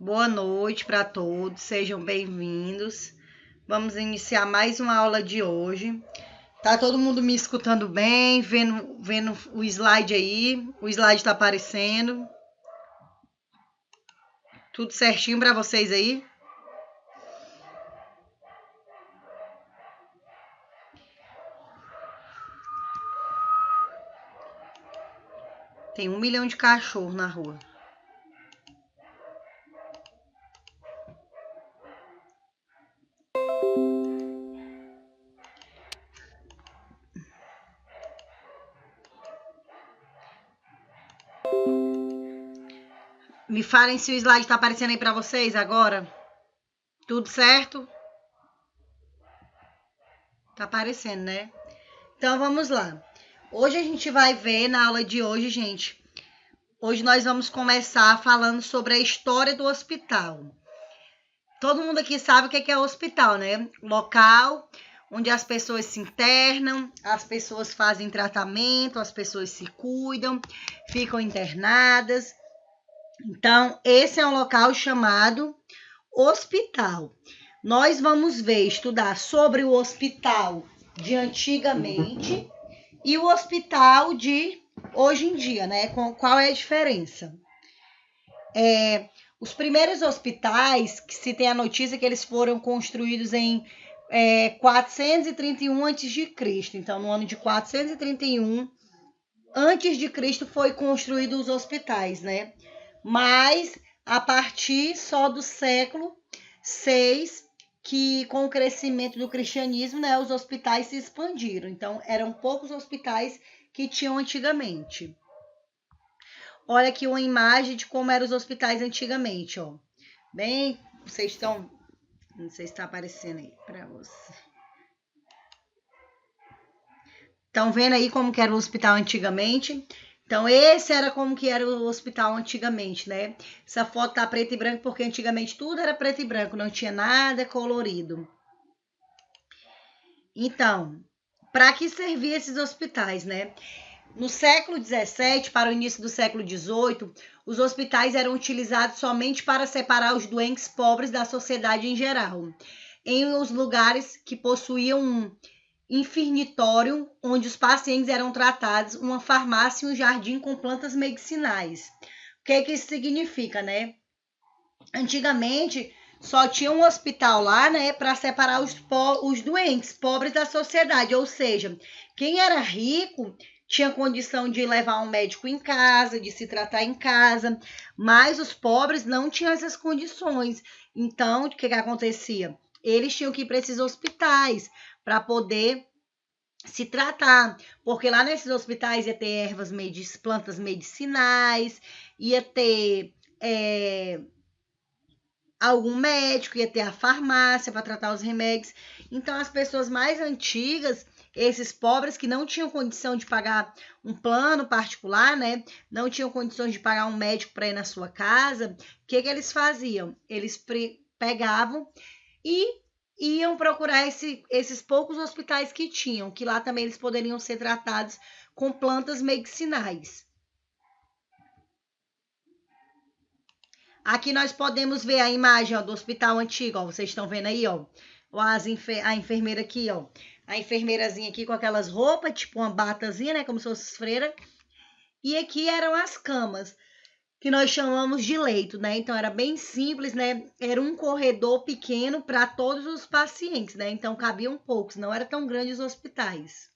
Boa noite para todos, sejam bem-vindos. Vamos iniciar mais uma aula de hoje. Tá todo mundo me escutando bem, vendo o slide aí? O slide tá aparecendo. Tudo certinho para vocês aí? Tem 1 milhão de cachorros na rua. Me falem se o slide tá aparecendo aí para vocês agora. Tudo certo? Tá aparecendo, né? Então vamos lá. Hoje a gente vai ver na aula de hoje, gente. Hoje nós vamos começar falando sobre a história do hospital. Todo mundo aqui sabe o que é o hospital, né? Local onde as pessoas se internam, as pessoas fazem tratamento, as pessoas se cuidam, ficam internadas. Então, esse é um local chamado hospital. Nós vamos estudar sobre o hospital de antigamente e o hospital de hoje em dia, né? Qual é a diferença? Os primeiros hospitais, que se tem a notícia que eles foram construídos em 431 a.C. Então, no ano de 431 a.C. foi construídos os hospitais, né? Mas a partir só do século VI, que com o crescimento do cristianismo, né, os hospitais se expandiram. Então, eram poucos hospitais que tinham antigamente. Olha aqui uma imagem de como eram os hospitais antigamente, ó. Bem, vocês estão... Não sei se está aparecendo aí para você. Estão vendo aí como que era o hospital antigamente? Então, esse era como que era o hospital antigamente, né? Essa foto tá preto e branco porque antigamente tudo era preto e branco, não tinha nada colorido. Então, para que serviam esses hospitais, né? No século XVII, para o início do século XVIII, os hospitais eram utilizados somente para separar os doentes pobres da sociedade em geral, em os lugares que possuíam um infirmitório, onde os pacientes eram tratados, uma farmácia e um jardim com plantas medicinais. O que isso significa, né? Antigamente, só tinha um hospital lá, né, para separar os doentes pobres da sociedade, ou seja, quem era rico tinha condição de levar um médico em casa, de se tratar em casa, mas os pobres não tinham essas condições. Então, o que acontecia? Eles tinham que ir para esses hospitais para poder se tratar, porque lá nesses hospitais ia ter plantas medicinais, ia ter algum médico, ia ter a farmácia para tratar os remédios. Então, as pessoas mais antigas, esses pobres que não tinham condição de pagar um plano particular, né? Não tinham condições de pagar um médico para ir na sua casa, o que eles faziam? Eles pegavam e iam procurar esses poucos hospitais que tinham, que lá também eles poderiam ser tratados com plantas medicinais. Aqui nós podemos ver a imagem, ó, do hospital antigo, ó, vocês estão vendo aí, ó, a enfermeira aqui, ó, a enfermeirazinha aqui com aquelas roupas, tipo uma batazinha, né, como se fosse freira, e aqui eram as camas, que nós chamamos de leito, né? Então era bem simples, né? Era um corredor pequeno para todos os pacientes, né? Então cabiam poucos, não era tão grande os hospitais.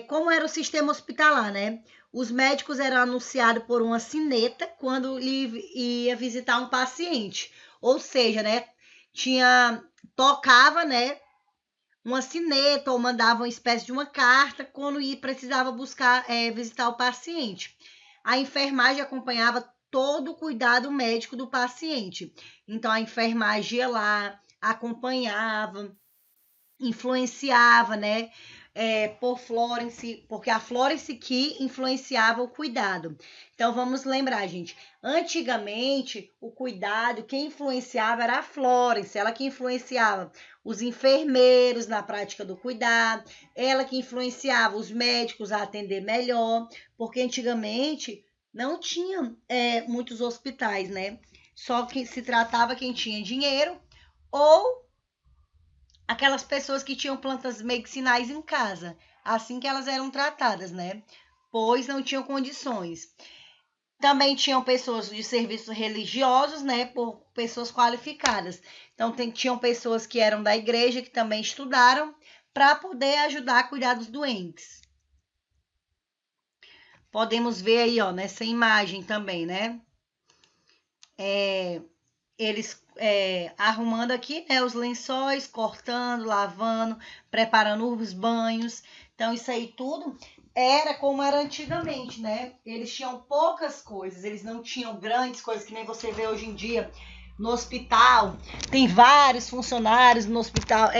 Como era o sistema hospitalar, né? Os médicos eram anunciados por uma sineta quando ia visitar um paciente. Ou seja, né? Tocava, né? Uma sineta ou mandava uma espécie de uma carta quando precisava visitar o paciente. A enfermagem acompanhava todo o cuidado médico do paciente. Então, a enfermagem ia lá, acompanhava, influenciava, né? por Florence, porque a Florence que influenciava o cuidado. Então vamos lembrar, gente. Antigamente, o cuidado, quem influenciava era a Florence, ela que influenciava os enfermeiros na prática do cuidado, ela que influenciava os médicos a atender melhor, porque antigamente não tinha muitos hospitais, né? Só que se tratava quem tinha dinheiro ou aquelas pessoas que tinham plantas medicinais em casa, assim que elas eram tratadas, né? Pois não tinham condições. Também tinham pessoas de serviços religiosos, né? Por pessoas qualificadas. Então, tinham pessoas que eram da igreja, que também estudaram, para poder ajudar a cuidar dos doentes. Podemos ver aí, ó, nessa imagem também, né? Eles arrumando aqui, né, os lençóis, cortando, lavando, preparando os banhos. Então, isso aí tudo era como era antigamente, né? Eles tinham poucas coisas, eles não tinham grandes coisas que nem você vê hoje em dia no hospital. Tem vários funcionários no hospital,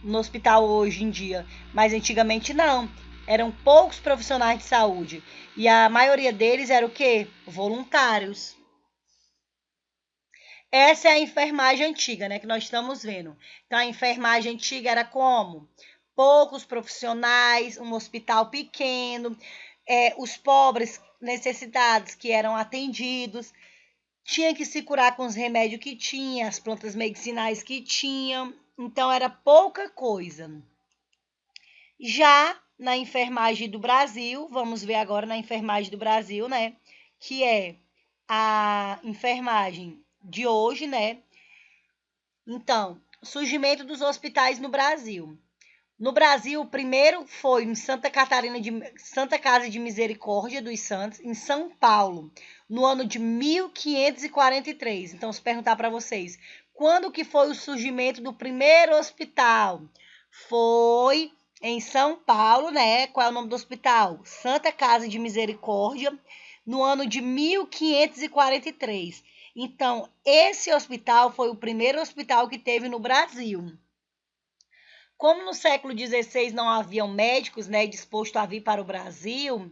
no hospital hoje em dia, mas antigamente não. Eram poucos profissionais de saúde e a maioria deles era o quê? Voluntários. Essa é a enfermagem antiga, né, que nós estamos vendo. Então, a enfermagem antiga era como? Poucos profissionais, um hospital pequeno, os pobres necessitados que eram atendidos, tinha que se curar com os remédios que tinha, as plantas medicinais que tinham, então era pouca coisa. Já na enfermagem do Brasil, vamos ver agora na enfermagem do Brasil, né, que é a enfermagem de hoje, né? Então, surgimento dos hospitais no Brasil. No Brasil, o primeiro foi em Santa Casa de Misericórdia dos Santos, em São Paulo, no ano de 1543. Então, se perguntar para vocês, quando que foi o surgimento do primeiro hospital? Foi em São Paulo, né? Qual é o nome do hospital? Santa Casa de Misericórdia, no ano de 1543. Então, esse hospital foi o primeiro hospital que teve no Brasil. Como no século XVI não haviam médicos, né, dispostos a vir para o Brasil,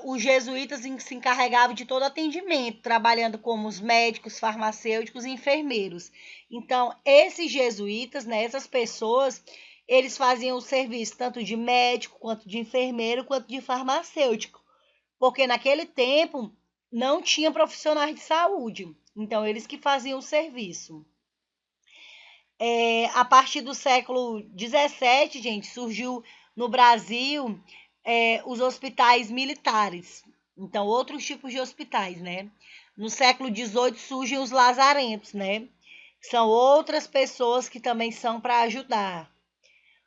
os jesuítas se encarregavam de todo atendimento, trabalhando como os médicos, farmacêuticos e enfermeiros. Então, esses jesuítas, né, essas pessoas, eles faziam o serviço tanto de médico, quanto de enfermeiro, quanto de farmacêutico. Porque naquele tempo não tinha profissionais de saúde. Então, eles que faziam o serviço. A partir do século XVII, gente, surgiu no Brasil os hospitais militares. Então, outros tipos de hospitais, né? No século XVIII surgem os lazarentos, né? São outras pessoas que também são para ajudar.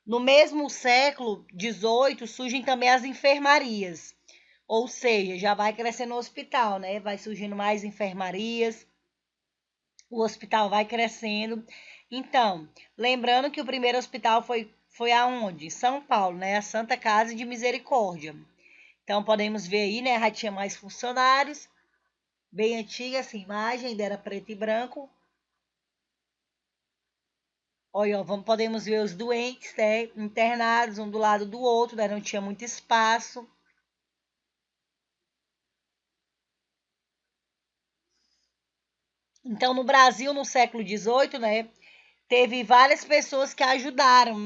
No mesmo século XVIII surgem também as enfermarias. Ou seja, já vai crescendo o hospital, né? Vai surgindo mais enfermarias, o hospital vai crescendo. Então, lembrando que o primeiro hospital foi aonde? São Paulo, né? A Santa Casa de Misericórdia. Então, podemos ver aí, né? Já tinha mais funcionários. Bem antiga essa imagem, ainda era preto e branco. Olha, podemos ver os doentes, né? Internados, um do lado do outro, né? Não tinha muito espaço. Então, no Brasil, no século XVIII, né? Teve várias pessoas que ajudaram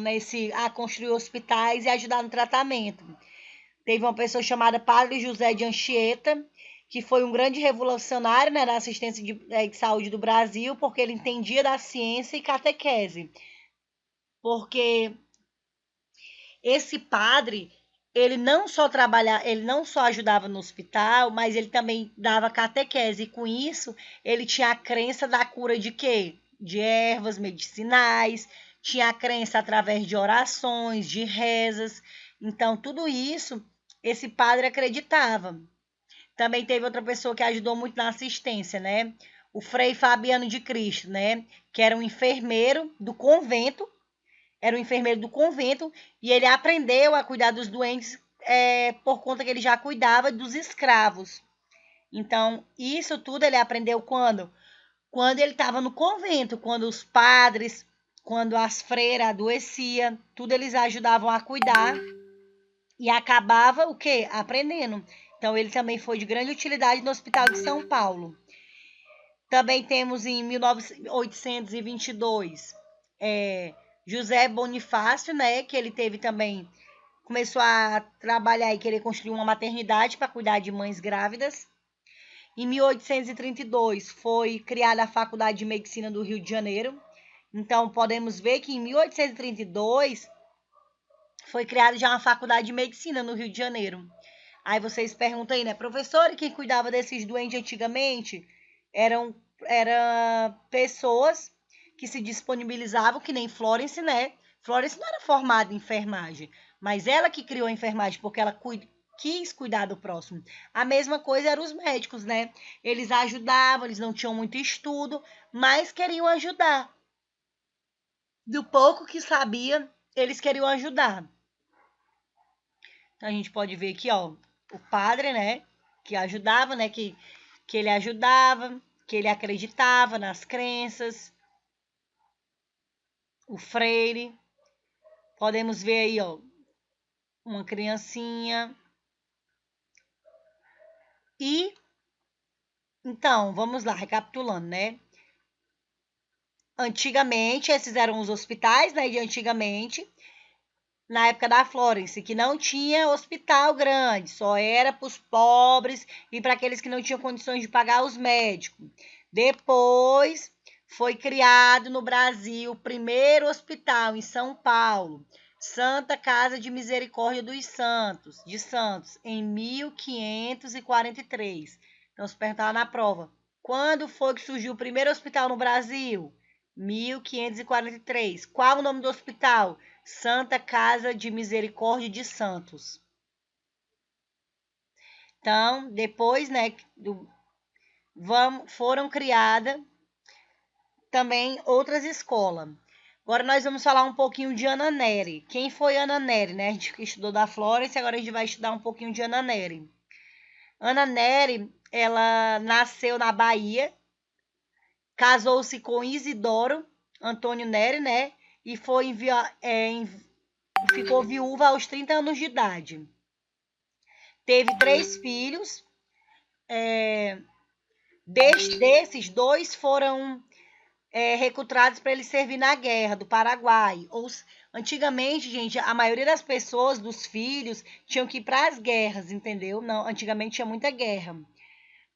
a construir hospitais e ajudar no tratamento. Teve uma pessoa chamada Padre José de Anchieta, que foi um grande revolucionário, né, da assistência de saúde do Brasil, porque ele entendia da ciência e catequese. Porque esse padre, ele não só ajudava no hospital, mas ele também dava catequese. E com isso, ele tinha a crença da cura de quê? De ervas medicinais, tinha a crença através de orações, de rezas. Então, tudo isso, esse padre acreditava. Também teve outra pessoa que ajudou muito na assistência, né? O Frei Fabiano de Cristo, né? Que era um enfermeiro do convento, e ele aprendeu a cuidar dos doentes por conta que ele já cuidava dos escravos. Então, isso tudo ele aprendeu quando? Quando ele estava no convento, quando os padres quando as freiras adoeciam, tudo eles ajudavam a cuidar e acabava o quê? Aprendendo. Então, ele também foi de grande utilidade no Hospital de São Paulo. Também temos em 1822 José Bonifácio, né? Que ele teve também, começou a trabalhar e querer construir uma maternidade para cuidar de mães grávidas. Em 1832 foi criada a Faculdade de Medicina do Rio de Janeiro. Então, podemos ver que em 1832 foi criada já uma Faculdade de Medicina no Rio de Janeiro. Aí vocês perguntam aí, né, professor, e quem cuidava desses doentes antigamente? Eram pessoas que se disponibilizavam, que nem Florence, né? Florence não era formada em enfermagem, mas ela que criou a enfermagem, porque ela quis cuidar do próximo. A mesma coisa eram os médicos, né? Eles ajudavam, eles não tinham muito estudo, mas queriam ajudar. Do pouco que sabia, eles queriam ajudar. Então, a gente pode ver aqui, ó, o padre, né, que ajudava, né, que ele ajudava, que ele acreditava nas crenças. O freire. Podemos ver aí, ó, uma criancinha. E, então, vamos lá, recapitulando, né? Antigamente, esses eram os hospitais, né, de antigamente, na época da Florence, que não tinha hospital grande, só era para os pobres e para aqueles que não tinham condições de pagar os médicos. Depois foi criado no Brasil o primeiro hospital em São Paulo, Santa Casa de Misericórdia dos Santos, em 1543. Então, se perguntar na prova, quando foi que surgiu o primeiro hospital no Brasil? 1543. Qual o nome do hospital? Santa Casa de Misericórdia de Santos. Então, depois, né, foram criadas também outras escolas. Agora nós vamos falar um pouquinho de Ana Nery. Quem foi Ana Nery, né? A gente estudou da Florence, agora a gente vai estudar um pouquinho de Ana Nery. Ana Nery, ela nasceu na Bahia, casou-se com Isidoro Antônio Nery, né? E foi ficou viúva aos 30 anos de idade. Teve 3 filhos. Desses, 2 foram recrutados para ele servir na guerra do Paraguai. Antigamente, gente, a maioria das pessoas, dos filhos, tinham que ir para as guerras, entendeu? Não, antigamente tinha muita guerra.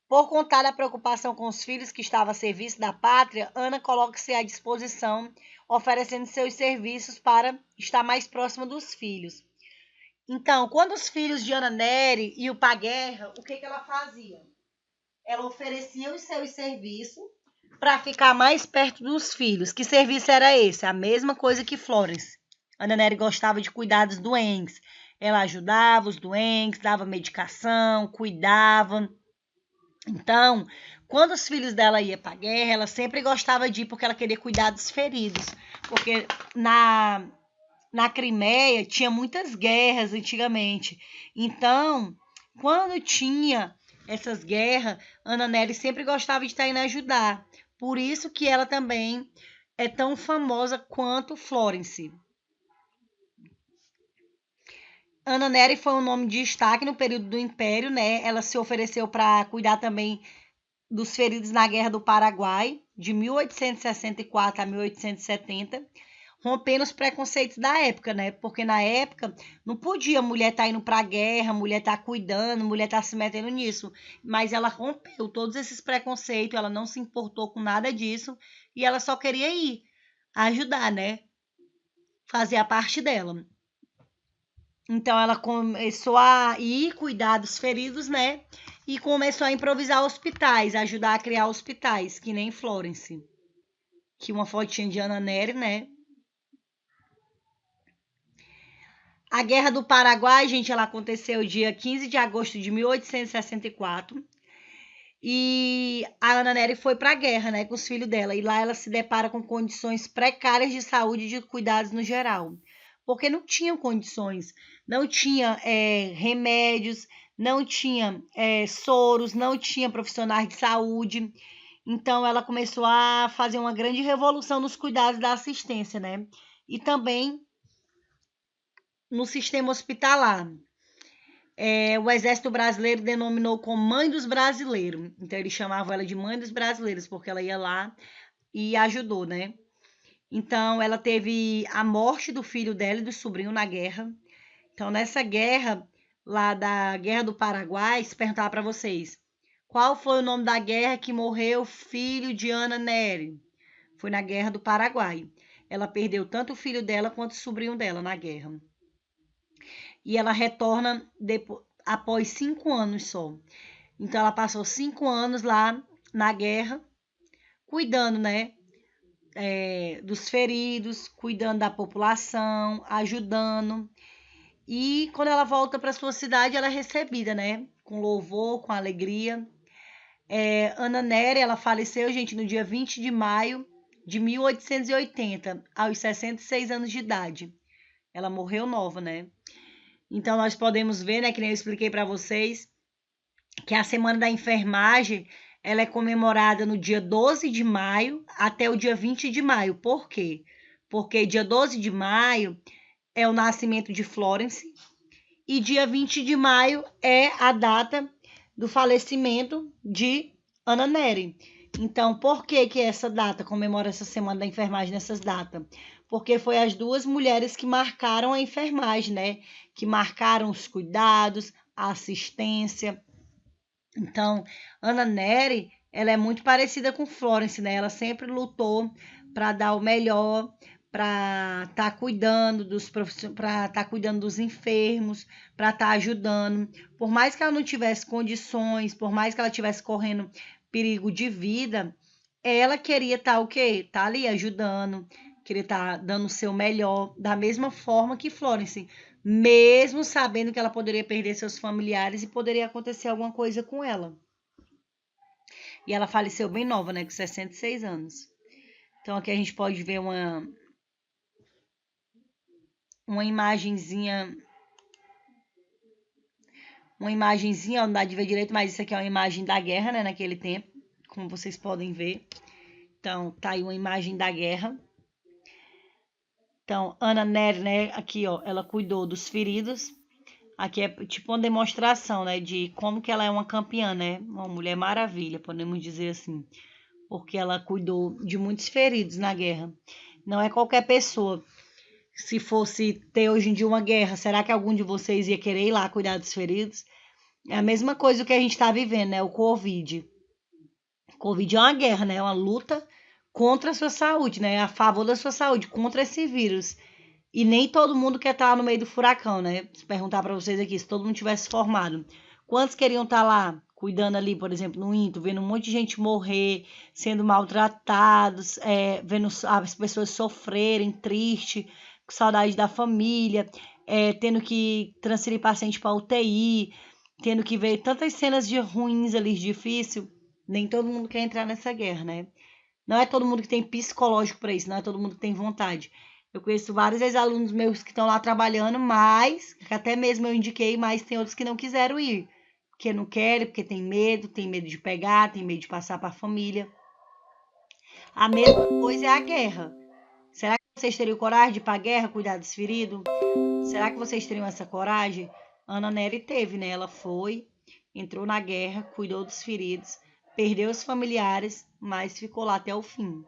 Por conta da preocupação com os filhos que estavam a serviço da pátria, Ana coloca-se à disposição, oferecendo seus serviços para estar mais próxima dos filhos. Então, quando os filhos de Ana Nery iam para a guerra, o que ela fazia? Ela oferecia os seus serviços para ficar mais perto dos filhos. Que serviço era esse? A mesma coisa que Florence. Ana Nery gostava de cuidar dos doentes. Ela ajudava os doentes, dava medicação, cuidava. Então, quando os filhos dela iam para a guerra, ela sempre gostava de ir porque ela queria cuidar dos feridos. Porque na Crimeia tinha muitas guerras antigamente. Então, quando tinha essas guerras, Ana Nery sempre gostava de estar indo ajudar. Por isso que ela também é tão famosa quanto Florence. Ana Nery foi um nome de destaque no período do Império, né? Ela se ofereceu para cuidar também dos feridos na Guerra do Paraguai, de 1864 a 1870, rompendo os preconceitos da época, né? Porque na época não podia mulher estar indo para a guerra, mulher estar cuidando, mulher estar se metendo nisso. Mas ela rompeu todos esses preconceitos, ela não se importou com nada disso e ela só queria ir ajudar, né? Fazer a parte dela. Então ela começou a ir cuidar dos feridos, né? E começou a improvisar hospitais, ajudar a criar hospitais, que nem Florence. Que uma fotinha de Ana Nery, né? A Guerra do Paraguai, gente, ela aconteceu dia 15 de agosto de 1864. E a Ana Nery foi para a guerra, né, com os filhos dela. E lá ela se depara com condições precárias de saúde e de cuidados no geral. Porque não tinham condições, não tinha remédios, não tinha soros, não tinha profissionais de saúde. Então, ela começou a fazer uma grande revolução nos cuidados da assistência, né? E também no sistema hospitalar. O Exército Brasileiro denominou como Mãe dos Brasileiros. Então, eles chamavam ela de Mãe dos Brasileiros, porque ela ia lá e ajudou, né? Então, ela teve a morte do filho dela e do sobrinho na guerra. Então, nessa guerra, lá da Guerra do Paraguai, se perguntar para vocês, qual foi o nome da guerra que morreu o filho de Ana Nery? Foi na Guerra do Paraguai. Ela perdeu tanto o filho dela quanto o sobrinho dela na guerra. E ela retorna após 5 anos só. Então, ela passou 5 anos lá na guerra, cuidando, né? Dos feridos, cuidando da população, ajudando. E quando ela volta para sua cidade, ela é recebida, né? Com louvor, com alegria. Ana Nery, ela faleceu, gente, no dia 20 de maio de 1880, aos 66 anos de idade. Ela morreu nova, né? Então, nós podemos ver, né, que nem eu expliquei para vocês, que a Semana da Enfermagem, ela é comemorada no dia 12 de maio até o dia 20 de maio. Por quê? Porque dia 12 de maio é o nascimento de Florence e dia 20 de maio é a data do falecimento de Ana Nery. Então, por que essa data comemora essa Semana da Enfermagem nessas datas? Porque foi as duas mulheres que marcaram a enfermagem, né? Que marcaram os cuidados, a assistência. Então, Ana Nery, ela é muito parecida com Florence, né? Ela sempre lutou para dar o melhor, para estar cuidando para estar cuidando dos enfermos, para estar ajudando. Por mais que ela não tivesse condições, por mais que ela estivesse correndo perigo de vida, ela queria estar o quê? Tá ali ajudando, queria estar dando o seu melhor, da mesma forma que Florence, mesmo sabendo que ela poderia perder seus familiares e poderia acontecer alguma coisa com ela. E ela faleceu bem nova, né, com 66 anos. Então aqui a gente pode ver uma imagenzinha, ó, não dá de ver direito, mas isso aqui é uma imagem da guerra, né, naquele tempo, como vocês podem ver. Então, tá aí uma imagem da guerra. Então, Ana Nery, né, aqui, ó, ela cuidou dos feridos. Aqui é tipo uma demonstração, né, de como que ela é uma campeã, né, uma mulher maravilha, podemos dizer assim, porque ela cuidou de muitos feridos na guerra. Não é qualquer pessoa. Se fosse ter hoje em dia uma guerra, será que algum de vocês ia querer ir lá cuidar dos feridos? É a mesma coisa que a gente está vivendo, né, o Covid. O Covid é uma guerra, né, uma luta contra a sua saúde, né, a favor da sua saúde, contra esse vírus. E nem todo mundo quer estar no meio do furacão, né? Se perguntar para vocês aqui, se todo mundo tivesse formado, quantos queriam estar lá, cuidando ali, por exemplo, no INTO, vendo um monte de gente morrer, sendo maltratados, vendo as pessoas sofrerem, triste, com saudade da família, tendo que transferir paciente para UTI, tendo que ver tantas cenas de ruins ali, difícil. Nem todo mundo quer entrar nessa guerra, né? Não é todo mundo que tem psicológico para isso, não é todo mundo que tem vontade. Eu conheço vários ex-alunos meus que estão lá trabalhando, mas, que até mesmo eu indiquei, mas tem outros que não quiseram ir. Porque não querem, porque tem medo de pegar, tem medo de passar para a família. A mesma coisa é a guerra. Será que vocês teriam coragem de ir para a guerra, cuidar dos feridos? Será que vocês teriam essa coragem? Ana Nery teve, né? Ela foi, entrou na guerra, cuidou dos feridos, perdeu os familiares, mas ficou lá até o fim.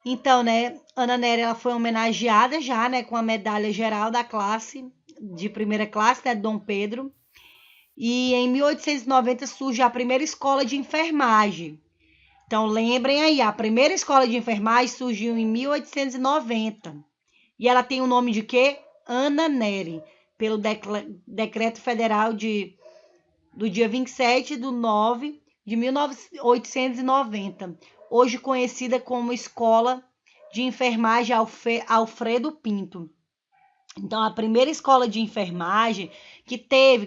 Então, né, Ana Nery, ela foi homenageada já, né, com a medalha geral da classe, de primeira classe, né, Dom Pedro. E em 1890 surge a primeira escola de enfermagem. Então, lembrem aí, a primeira escola de enfermagem surgiu em 1890. E ela tem o nome de quê? Ana Nery, pelo Decreto Federal do dia 27 de 9 de 1890, hoje conhecida como Escola de Enfermagem Alfredo Pinto. Então, a primeira escola de enfermagem que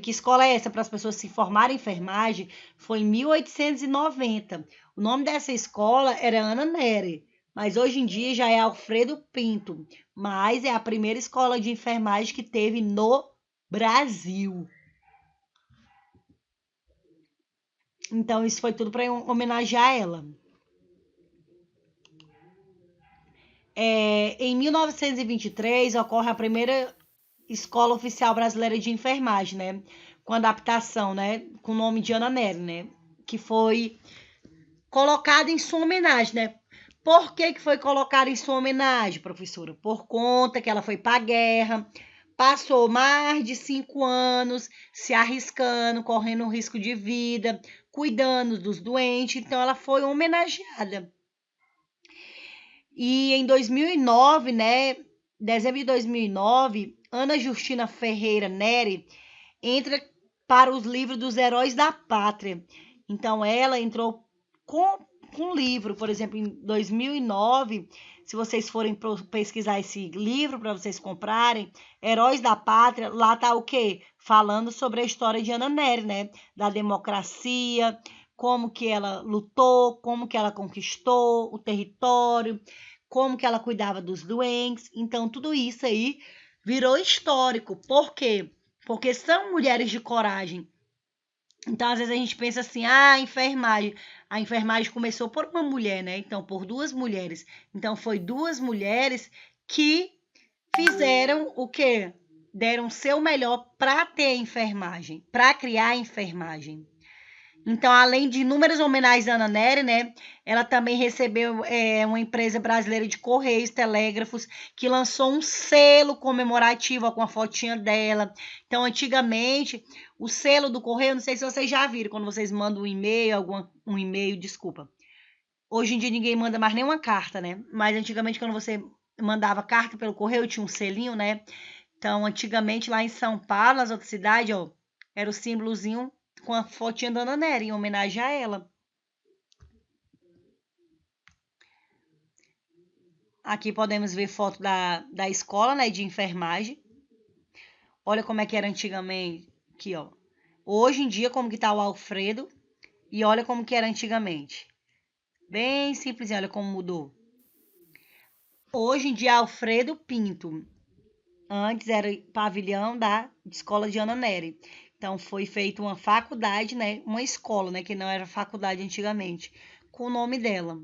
escola é essa para as pessoas se formarem em enfermagem, foi em 1890. O nome dessa escola era Ana Nery, mas hoje em dia já é Alfredo Pinto, mas é a primeira escola de enfermagem que teve no Brasil. Então, isso foi tudo para homenagear ela. Em 1923, ocorre a primeira Escola Oficial Brasileira de Enfermagem, né? Com adaptação, né? Com o nome de Ana Nery, né? Que foi colocada em sua homenagem, né? Por que foi colocada em sua homenagem, professora? Por conta que ela foi para a guerra, passou mais de 5 anos se arriscando, correndo risco de vida, cuidando dos doentes, então ela foi homenageada. E em 2009, né, dezembro de 2009, Ana Justina Ferreira Neri entra para os livros dos heróis da pátria. Então ela entrou com livro, por exemplo, em 2009, se vocês forem pesquisar esse livro para vocês comprarem, Heróis da Pátria, lá tá o quê? Falando sobre a história de Ana Nery, né? Da democracia, como que ela lutou, como que ela conquistou o território, como que ela cuidava dos doentes. Então, tudo isso aí virou histórico. Por quê? Porque são mulheres de coragem. Então, às vezes a gente pensa assim, enfermagem. A enfermagem começou por uma mulher, né? Então, por duas mulheres. Então, foi duas mulheres que fizeram o quê? Deram o seu melhor para ter a enfermagem, para criar a enfermagem. Então, além de inúmeras homenagens à Ana Nery, né, ela também recebeu uma empresa brasileira de correios, telégrafos, que lançou um selo comemorativo com a fotinha dela. Então, antigamente, o selo do correio, não sei se vocês já viram, quando vocês mandam um e-mail, desculpa. Hoje em dia ninguém manda mais nenhuma carta, né? Mas antigamente, quando você mandava carta pelo correio, tinha um selinho, né? Então, antigamente, lá em São Paulo, nas outras cidades, ó, era o símbolozinho com a fotinha da Ana Nery, em homenagem a ela. Aqui podemos ver foto da escola, né, de enfermagem. Olha como é que era antigamente. Aqui, ó. Hoje em dia, como que tá o Alfredo. E olha como que era antigamente. Bem simplesinho, olha como mudou. Hoje em dia, Alfredo Pinto. Antes era pavilhão da escola de Ana Nery. Então, foi feita uma faculdade, né? Uma escola, né? Que não era faculdade antigamente. Com o nome dela.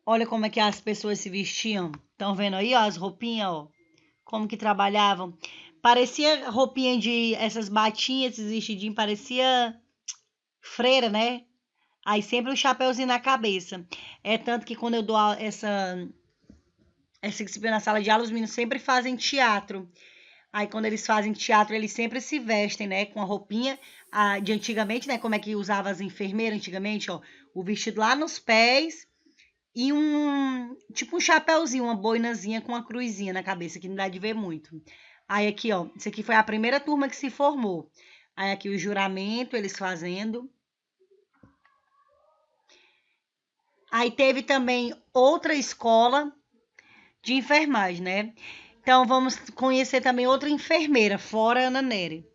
Olha como é que as pessoas se vestiam. Estão vendo aí, ó, as roupinhas, ó. Como que trabalhavam. Parecia roupinha de... Essas batinhas, esses vestidinhos, parecia freira, né? Aí sempre um chapéuzinho na cabeça. É tanto que quando eu dou essa disciplina na sala de aula, os meninos sempre fazem teatro. Aí quando eles fazem teatro, eles sempre se vestem, né? Com a roupinha de antigamente, né? Como é que usava as enfermeiras antigamente, ó. O vestido lá nos pés e tipo um chapéuzinho, uma boinazinha com uma cruzinha na cabeça, que não dá de ver muito. Aí aqui, ó, isso aqui foi a primeira turma que se formou. Aí aqui o juramento, eles fazendo. Aí teve também outra escola de enfermagem, né? Então vamos conhecer também outra enfermeira, fora a Ana Nery.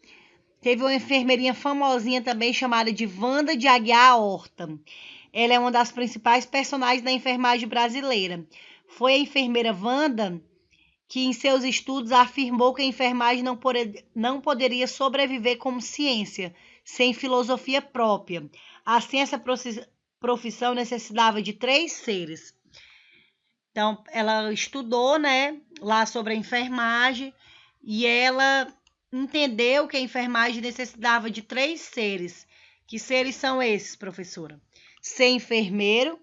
Teve uma enfermeirinha famosinha também chamada de Wanda de Aguiar Horta. Ela é uma das principais personagens da enfermagem brasileira. Foi a enfermeira Wanda que, em seus estudos, afirmou que a enfermagem não poderia sobreviver como ciência, sem filosofia própria. Assim, essa profissão necessitava de 3 seres. Então, ela estudou, né, lá sobre a enfermagem e ela entendeu que a enfermagem necessitava de 3 seres. Que seres são esses, professora? Ser enfermeiro,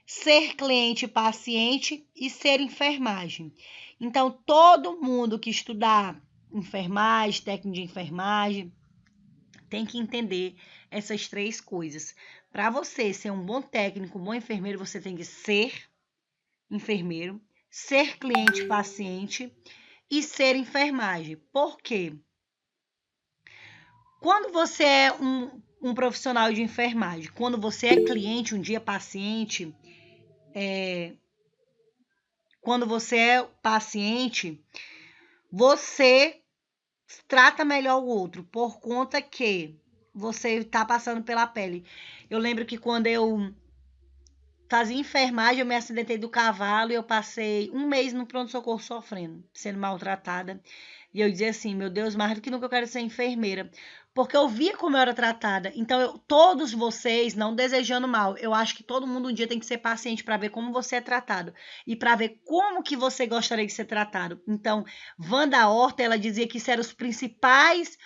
ser cliente e paciente e ser enfermagem. Então, todo mundo que estudar enfermagem, técnico de enfermagem, tem que entender essas 3 coisas. Para você ser um bom técnico, um bom enfermeiro, você tem que ser enfermeiro, ser cliente paciente e ser enfermagem. Por quê? Quando você é um profissional de enfermagem, quando você é cliente, um dia paciente, quando você é paciente, você trata melhor o outro, por conta que você está passando pela pele. Eu lembro que quando eu fazia enfermagem, eu me acidentei do cavalo e eu passei 1 mês no pronto-socorro sofrendo, sendo maltratada. E eu dizia assim, meu Deus, mais do que nunca eu quero ser enfermeira. Porque eu via como eu era tratada. Então, todos vocês, não desejando mal, eu acho que todo mundo um dia tem que ser paciente para ver como você é tratado. E para ver como que você gostaria de ser tratado. Então, Wanda Horta, ela dizia que isso eram os principais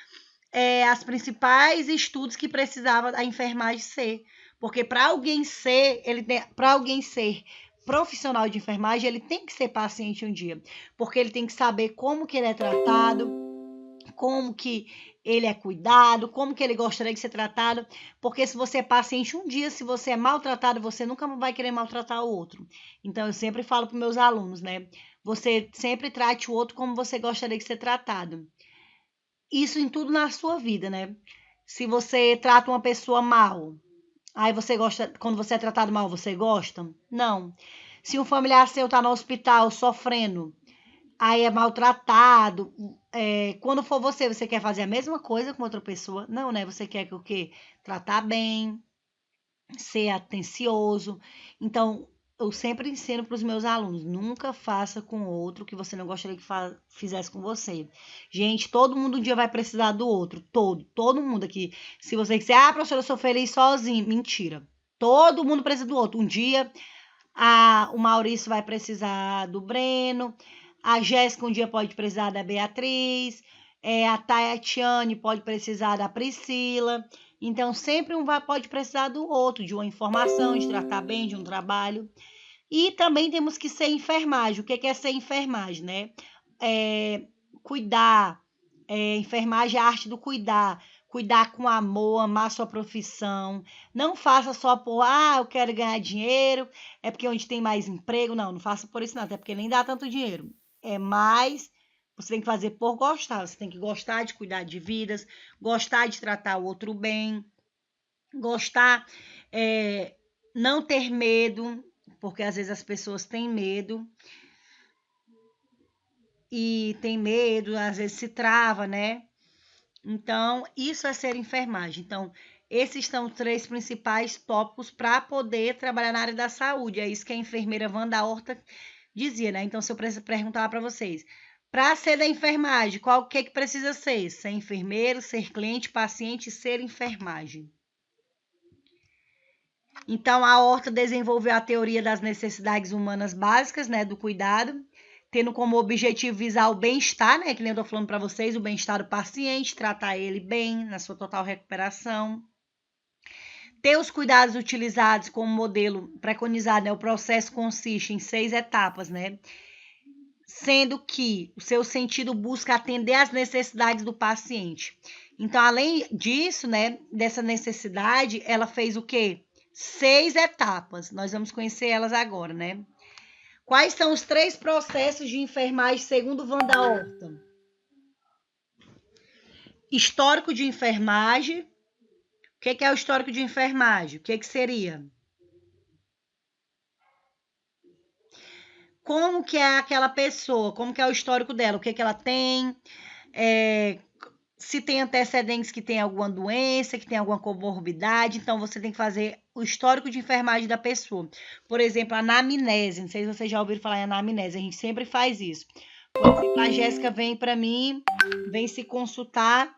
estudos que precisava a enfermagem ser. Porque para alguém ser profissional de enfermagem, ele tem que ser paciente um dia. Porque ele tem que saber como que ele é tratado, como que ele é cuidado, como que ele gostaria de ser tratado. Porque se você é paciente um dia, se você é maltratado, você nunca vai querer maltratar o outro. Então, eu sempre falo para meus alunos, né? Você sempre trate o outro como você gostaria de ser tratado. Isso em tudo na sua vida, né? Se você trata uma pessoa mal, aí você gosta, quando você é tratado mal, você gosta? Não. Se um familiar seu tá no hospital sofrendo, aí é maltratado, quando for você quer fazer a mesma coisa com outra pessoa? Não, né? Você quer que o quê? Tratar bem, ser atencioso. Então, eu sempre ensino para os meus alunos, nunca faça com outro o que você não gostaria que fizesse com você. Gente, todo mundo um dia vai precisar do outro, todo mundo aqui. Se você quiser, professora, eu sou feliz sozinho. Mentira. Todo mundo precisa do outro. Um dia, o Maurício vai precisar do Breno, a Jéssica um dia pode precisar da Beatriz, a Tayatiane pode precisar da Priscila. Então, sempre um pode precisar do outro, de uma informação, de tratar bem, de um trabalho. E também temos que ser enfermagem. O que é ser enfermagem, né? Cuidar. Enfermagem é a arte do cuidar. Cuidar com amor, amar sua profissão. Não faça só por, eu quero ganhar dinheiro, é porque onde tem mais emprego. Não, não faça por isso não, até porque nem dá tanto dinheiro. É mais, você tem que fazer por gostar. Você tem que gostar de cuidar de vidas, gostar de tratar o outro bem, gostar, não ter medo, porque às vezes as pessoas têm medo, e tem medo, às vezes se trava, né? Então, isso é ser enfermagem. Então, esses são os 3 principais tópicos para poder trabalhar na área da saúde. É isso que a enfermeira Wanda Horta dizia, né? Então, se eu perguntar para vocês, para ser da enfermagem, qual que precisa ser? Ser enfermeiro, ser cliente, paciente e ser enfermagem. Então, a Horta desenvolveu a teoria das necessidades humanas básicas, né, do cuidado, tendo como objetivo visar o bem-estar, né, que nem eu estou falando para vocês, o bem-estar do paciente, tratar ele bem, na sua total recuperação. Ter os cuidados utilizados como modelo preconizado, né, o processo consiste em 6 etapas, né, sendo que o seu sentido busca atender às necessidades do paciente. Então, além disso, né, dessa necessidade, ela fez o quê? 6 etapas. Nós vamos conhecer elas agora, né? Quais são os 3 processos de enfermagem segundo Wanda Horta? Histórico de enfermagem. O que é o histórico de enfermagem? O que seria? Como que é aquela pessoa? Como que é o histórico dela? O que ela tem? Se tem antecedentes que tem alguma doença, que tem alguma comorbidade, então você tem que fazer o histórico de enfermagem da pessoa. Por exemplo, a anamnese, não sei se vocês já ouviram falar em anamnese, a gente sempre faz isso. Por exemplo, a Jéssica vem para mim, vem se consultar,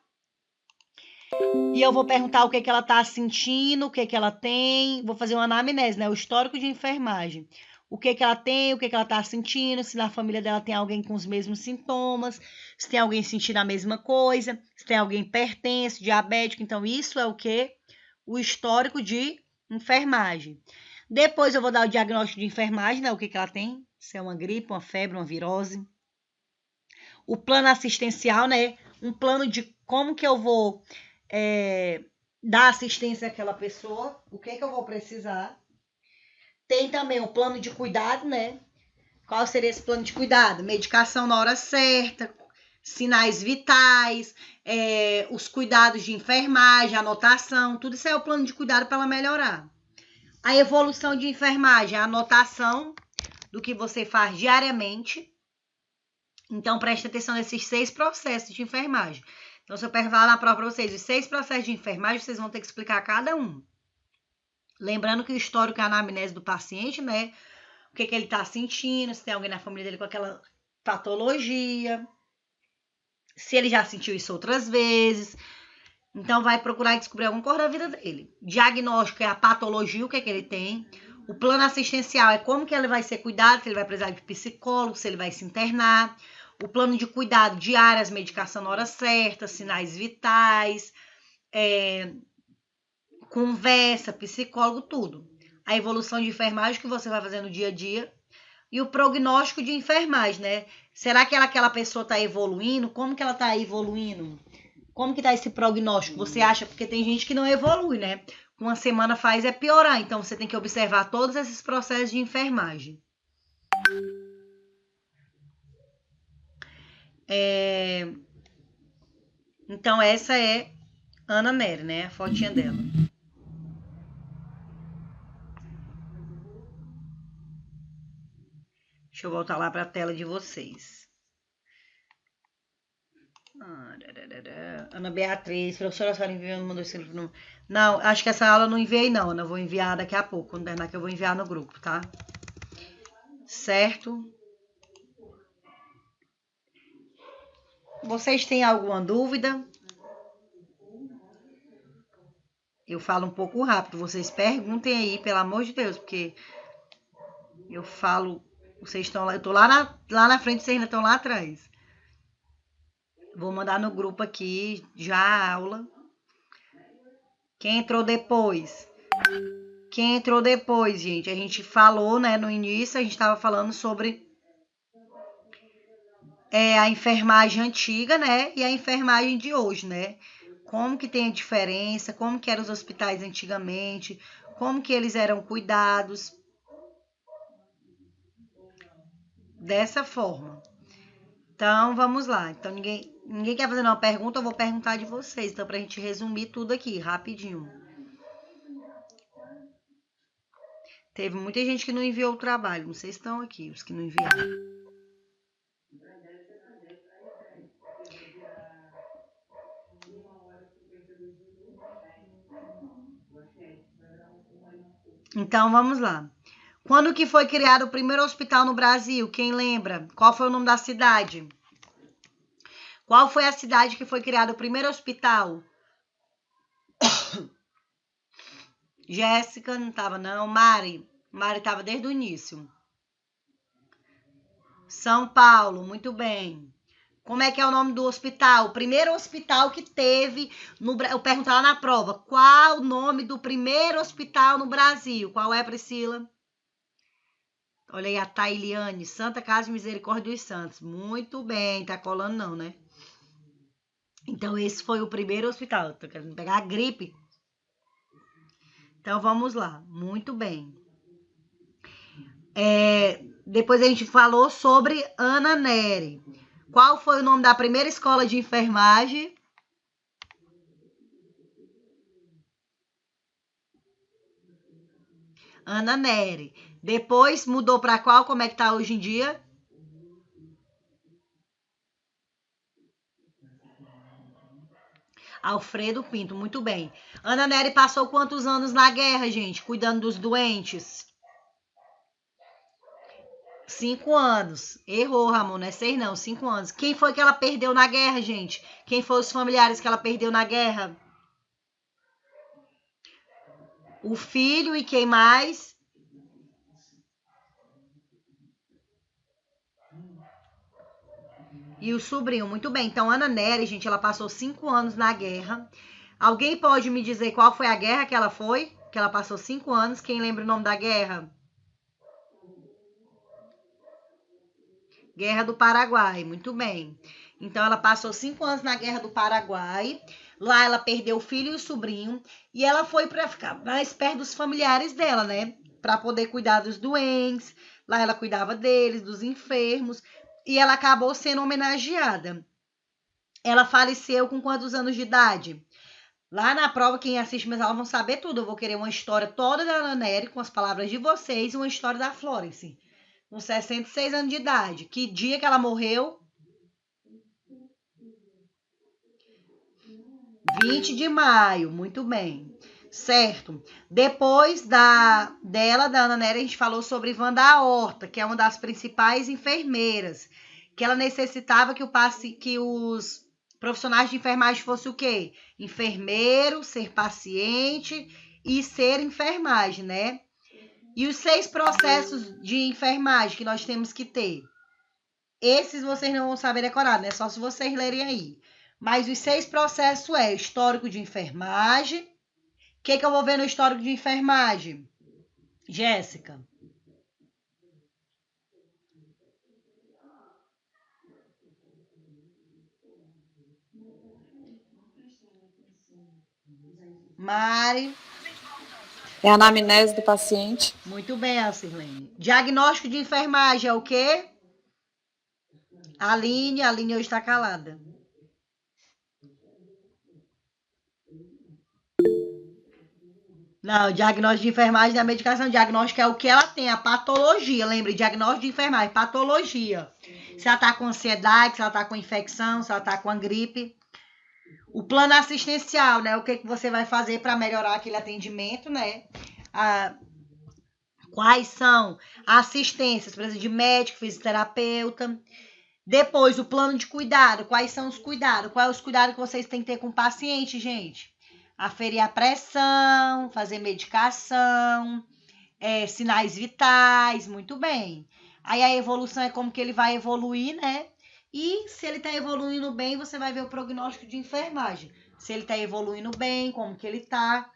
e eu vou perguntar o que ela está sentindo, o que ela tem, vou fazer uma anamnese, né? O histórico de enfermagem. O que ela tem, o que ela está sentindo, se na família dela tem alguém com os mesmos sintomas, se tem alguém sentindo a mesma coisa, se tem alguém hipertenso, diabético. Então, isso é o quê? O histórico de enfermagem. Depois eu vou dar o diagnóstico de enfermagem, né? O que ela tem, se é uma gripe, uma febre, uma virose. O plano assistencial, né? Um plano de como que eu vou dar assistência àquela pessoa, o que eu vou precisar. Tem também o plano de cuidado, né? Qual seria esse plano de cuidado? Medicação na hora certa, sinais vitais, os cuidados de enfermagem, anotação, tudo isso é o plano de cuidado para ela melhorar. A evolução de enfermagem, a anotação do que você faz diariamente. Então, preste atenção nesses 6 processos de enfermagem. Então, se eu perguntar na prova para vocês os 6 processos de enfermagem, vocês vão ter que explicar cada um. Lembrando que o histórico é a anamnese do paciente, né? O que ele está sentindo, se tem alguém na família dele com aquela patologia. se ele já sentiu isso outras vezes. Então, vai procurar descobrir alguma coisa da vida dele. Diagnóstico é a patologia, o que é que ele tem. O plano assistencial é como que ele vai ser cuidado, se ele vai precisar de psicólogo, se ele vai se internar. O plano de cuidado diário, as medicações na hora certa, sinais vitais, conversa, psicólogo, tudo. A evolução de enfermagem que você vai fazer no dia a dia. E o prognóstico de enfermagem, né? Será que aquela pessoa está evoluindo? Como que ela está evoluindo? Como que tá esse prognóstico? Você acha? Porque tem gente que não evolui, né? Uma semana faz é piorar. Então, você tem que observar todos esses processos de enfermagem. Então, essa é Ana Nery, né? A fotinha dela. Deixa eu voltar lá para a tela de vocês. Ana Beatriz, professora, a senhora enviou, mandou esse livro. Não, acho que essa aula eu não enviei, não, Ana. Eu vou enviar daqui a pouco. Quando terminar, que eu vou enviar no grupo, tá? Certo? Vocês têm alguma dúvida? Eu falo um pouco rápido. Vocês perguntem aí, pelo amor de Deus, porque eu falo. Vocês estão lá, eu tô lá na frente, vocês ainda estão lá atrás. Vou mandar no grupo aqui já a aula. Quem entrou depois? Quem entrou depois, gente? A gente falou, né, no início, a gente estava falando sobre a enfermagem antiga, né, e a enfermagem de hoje, né? Como que tem a diferença, como que eram os hospitais antigamente, como que eles eram cuidados. Dessa forma. Então, vamos lá. Então, ninguém quer fazer uma pergunta, eu vou perguntar de vocês. Então, pra gente resumir tudo aqui, rapidinho. Teve muita gente que não enviou o trabalho. Não sei se estão aqui, os que não enviaram. Então, vamos lá. Quando que foi criado o primeiro hospital no Brasil? Quem lembra? Qual foi o nome da cidade? Qual foi a cidade que foi criado o primeiro hospital? Jéssica não estava, não. Mari estava desde o início. São Paulo, muito bem. Como é que é o nome do hospital? O primeiro hospital que teve no Brasil. Eu pergunto lá na prova. Qual o nome do primeiro hospital no Brasil? Qual é, Priscila? Olha aí a Tailiane. Santa Casa de Misericórdia dos Santos. Muito bem. Tá colando não, né? Então, esse foi o primeiro hospital. Tô querendo pegar a gripe. Então, vamos lá. Muito bem. Depois a gente falou sobre Ana Nery. Qual foi o nome da primeira escola de enfermagem? Ana Nery. Depois mudou para qual? Como é que tá hoje em dia? Alfredo Pinto, muito bem. Ana Nery passou quantos anos na guerra, gente? Cuidando dos doentes? 5 anos. Errou, Ramon, não é 6 não, 5 anos. Quem foi que ela perdeu na guerra, gente? Quem foram os familiares que ela perdeu na guerra? O filho e quem mais? E o sobrinho, muito bem. Então, Ana Nery, gente, ela passou 5 anos na guerra. Alguém pode me dizer qual foi a guerra que ela foi? Que ela passou 5 anos. Quem lembra o nome da guerra? Guerra do Paraguai, muito bem. Então, ela passou 5 anos na Guerra do Paraguai. Lá ela perdeu o filho e o sobrinho. E ela foi para ficar mais perto dos familiares dela, né? Para poder cuidar dos doentes. Lá ela cuidava deles, dos enfermos. E ela acabou sendo homenageada. Ela faleceu com quantos anos de idade? Lá na prova, quem assiste minhas aulas vão saber tudo. Eu vou querer uma história toda da Ana Nery, com as palavras de vocês, e uma história da Florence, com 66 anos de idade. Que dia que ela morreu? 20 de maio, muito bem. Certo. Depois da Ana Nery, a gente falou sobre Wanda Horta, que é uma das principais enfermeiras, que ela necessitava que os profissionais de enfermagem fosse o quê? Enfermeiro, ser paciente e ser enfermagem, né? E os 6 processos de enfermagem que nós temos que ter. Esses vocês não vão saber decorar, né? Só se vocês lerem aí. Mas os 6 processos é histórico de enfermagem. O que eu vou ver no histórico de enfermagem? Jéssica. Mari. É a anamnese do paciente. Muito bem, Alcirlene. Diagnóstico de enfermagem é o quê? Aline hoje está calada. Não, diagnóstico de enfermagem da medicação. Diagnóstico é o que ela tem, a patologia. Lembre, diagnóstico de enfermagem, patologia. Se ela está com ansiedade, se ela está com infecção, se ela está com a gripe. O plano assistencial, né? O que você vai fazer para melhorar aquele atendimento, né? Quais são assistências, por exemplo, de médico, fisioterapeuta. Depois, o plano de cuidado. Quais são os cuidados? Quais os cuidados que vocês têm que ter com o paciente, gente? Aferir a pressão, fazer medicação, sinais vitais, muito bem. Aí a evolução é como que ele vai evoluir, né? E se ele está evoluindo bem, você vai ver o prognóstico de enfermagem. Se ele está evoluindo bem, como que ele está.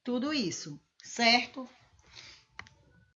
Tudo isso, certo?